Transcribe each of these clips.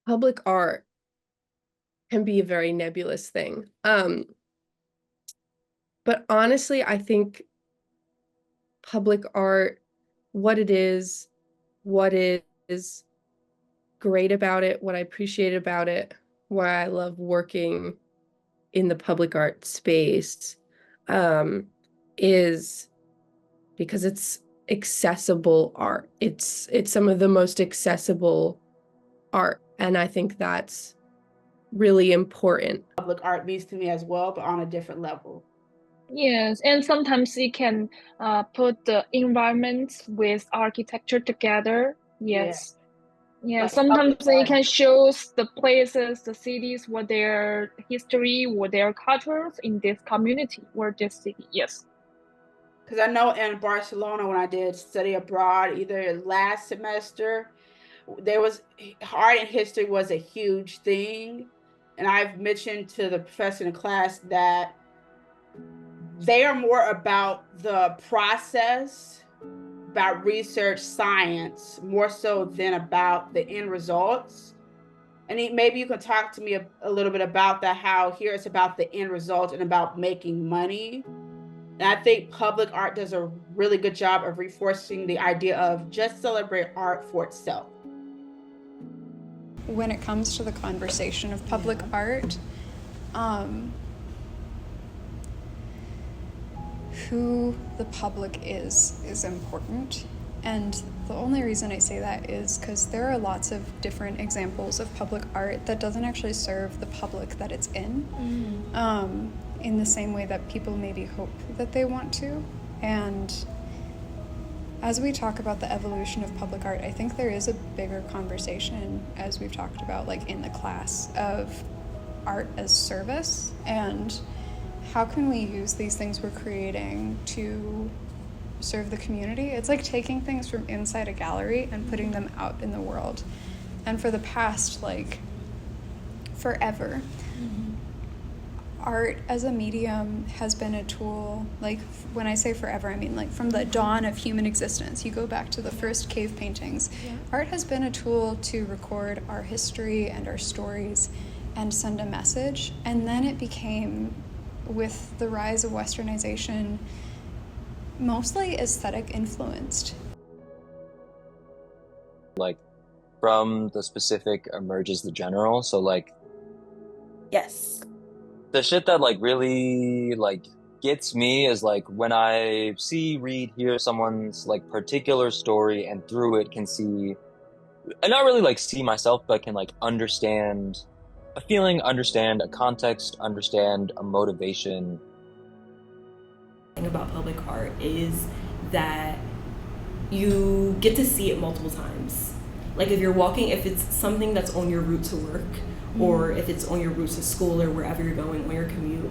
public art can be a very nebulous thing. But honestly, I think public art, what is great about it, what I appreciate about it, why I love working in the public art space, is because it's accessible art. It's some of the most accessible art, and I think that's really important. Public art means to me as well, but on a different level. Yes, and sometimes it can put the environment with architecture together. Yes. Yeah, Like sometimes public it art. can show the places, the cities, what their history, what their cultures in this community or this city. Yes. Because I know in Barcelona, when I did study abroad, either last semester, there was art and history was a huge thing. And I've mentioned to the professor in the class that they are more about the process, about research, science, more so than about the end results. And maybe you can talk to me a little bit about that, how here it's about the end result and about making money. And I think public art does a really good job of reinforcing the idea of just celebrate art for itself. When it comes to the conversation of public art, who the public is important. And the only reason I say that is because there are lots of different examples of public art that doesn't actually serve the public that it's in the same way that people maybe hope that they want to. And as we talk about the evolution of public art, I think there is a bigger conversation, as we've talked about, like in the class, of art as service, and how can we use these things we're creating to serve the community? It's like taking things from inside a gallery and putting them out in the world. And for the past, like, forever, art as a medium has been a tool, like, when I say forever, I mean like from the dawn of human existence. You go back to the first cave paintings. Art has been a tool to record our history and our stories and send a message. And then it became, with the rise of westernization, mostly aesthetic influenced. Like, from the specific emerges the general. So like, Yes. the shit that like really like gets me is like when I see, read, hear someone's like particular story, and through it can see, and not really like see myself, but can like understand a feeling, understand a context, understand a motivation. The thing about public art is that you get to see it multiple times. Like if you're walking, if it's something that's on your route to work, or if it's on your route to school or wherever you're going on your commute,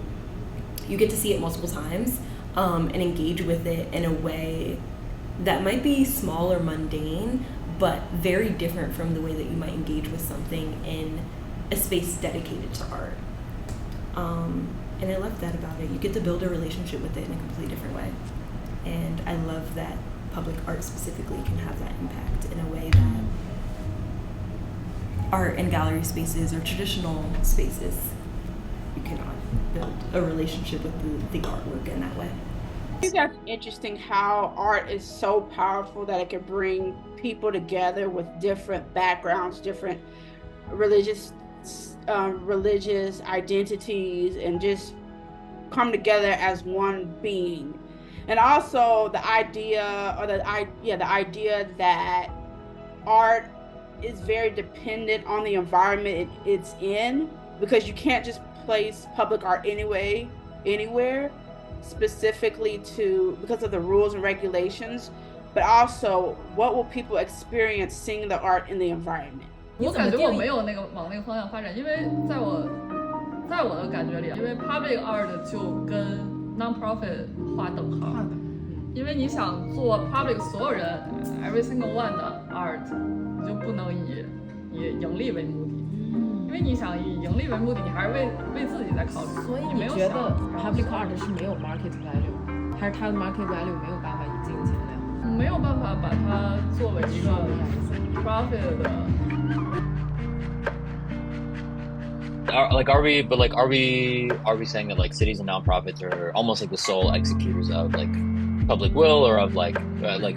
you get to see it multiple times and engage with it in a way that might be small or mundane, but very different from the way that you might engage with something in a space dedicated to art. And I love that about it. You get to build a relationship with it in a completely different way. And I love that public art specifically can have that impact in a way that art and gallery spaces or traditional spaces, you cannot build a relationship with the artwork in that way. I think that's interesting how art is so powerful that it can bring people together with different backgrounds, different religious identities, and just come together as one being. And also the idea that art is very dependent on the environment it's in, because you can't just place public art anywhere, specifically because of the rules and regulations, but also what will people experience seeing the art in the environment. 我感觉我没有往那个方向发展，因为在我的感觉里，因为 public art 就跟 non-profit 划等号，因为你想做 public 所有人 every single one 的 art， 你就不能以盈利为目的，因为你想以盈利为目的，你还是为自己在考虑。所以你觉得 public art 是没有 market value， 还是它的 market value 没有办法以金钱量？没有办法把它作为一个 profit 的。are we saying that like cities and nonprofits are almost like the sole executors of like public will, or of like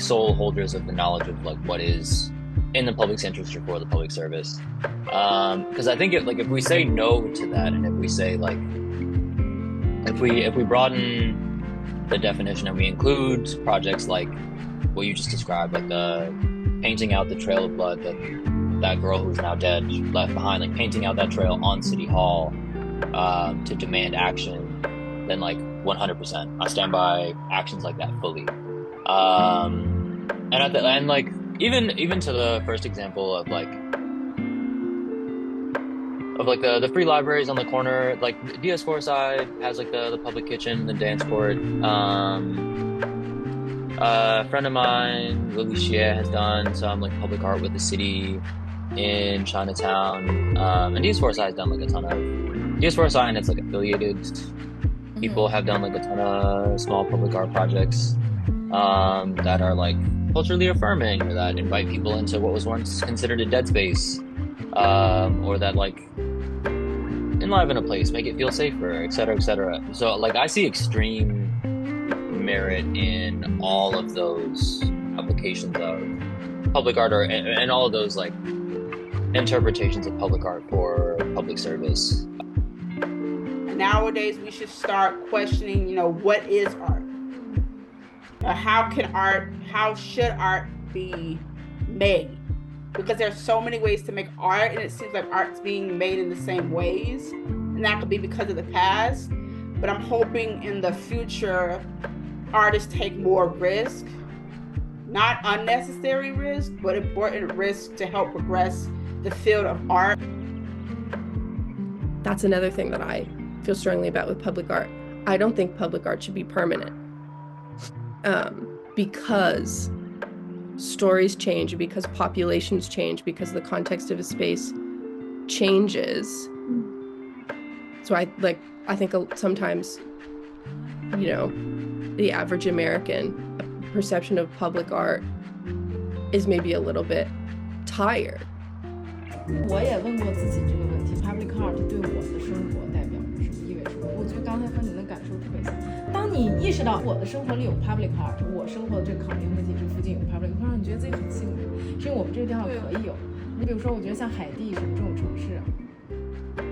sole holders of the knowledge of like what is in the public's interest or for the public service? Because I think if we say no to that, and if we say like if we broaden the definition and we include projects like what you just described, like the painting out the trail of blood that girl who's now dead left behind, like painting out that trail on City Hall to demand action, then like 100%, I stand by actions like that fully. And like even to the first example of the free libraries on the corner, like DS4 side has like the public kitchen, the dance court. A friend of mine, Lily Xie, has done some like public art with the city in Chinatown, and DS4 side has done like a ton of DS4 side, and it's like affiliated people have done like a ton of small public art projects that are like culturally affirming, or that invite people into what was once considered a dead space, or that like enliven a place, make it feel safer, etc., etc. So like I see extreme merit in all of those applications of public art, and all of those like interpretations of public art for public service. Nowadays, we should start questioning, what is art? How should art be made? Because there's so many ways to make art, and it seems like art's being made in the same ways, and that could be because of the past. But I'm hoping in the future, artists take more risk, not unnecessary risk, but important risk to help progress the field of art. That's another thing that I feel strongly about with public art. I don't think public art should be permanent, because stories change, because populations change, because the context of a space changes. So I think sometimes, the average American perception of public art is maybe a little bit tired. 我也问过自己这个问题 ，public art 对我的生活代表着什么，意味着什么？我觉得刚才和你的感受特别像。当你意识到我的生活里有 public art， 我生活的这个考验问题这附近有 public art， 你觉得自己很幸运，是因为我们这个地方可以有。你比如说，我觉得像海地什么这种城市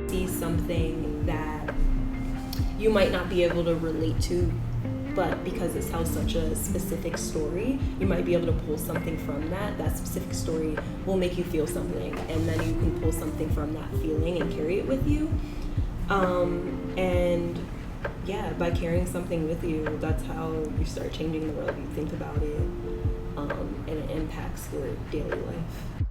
，see something that you might not be able to relate to. But because it tells such a specific story, you might be able to pull something from that. That specific story will make you feel something, and then you can pull something from that feeling and carry it with you. And yeah, by carrying something with you, that's how you start changing the world. You think about it, and it impacts your daily life.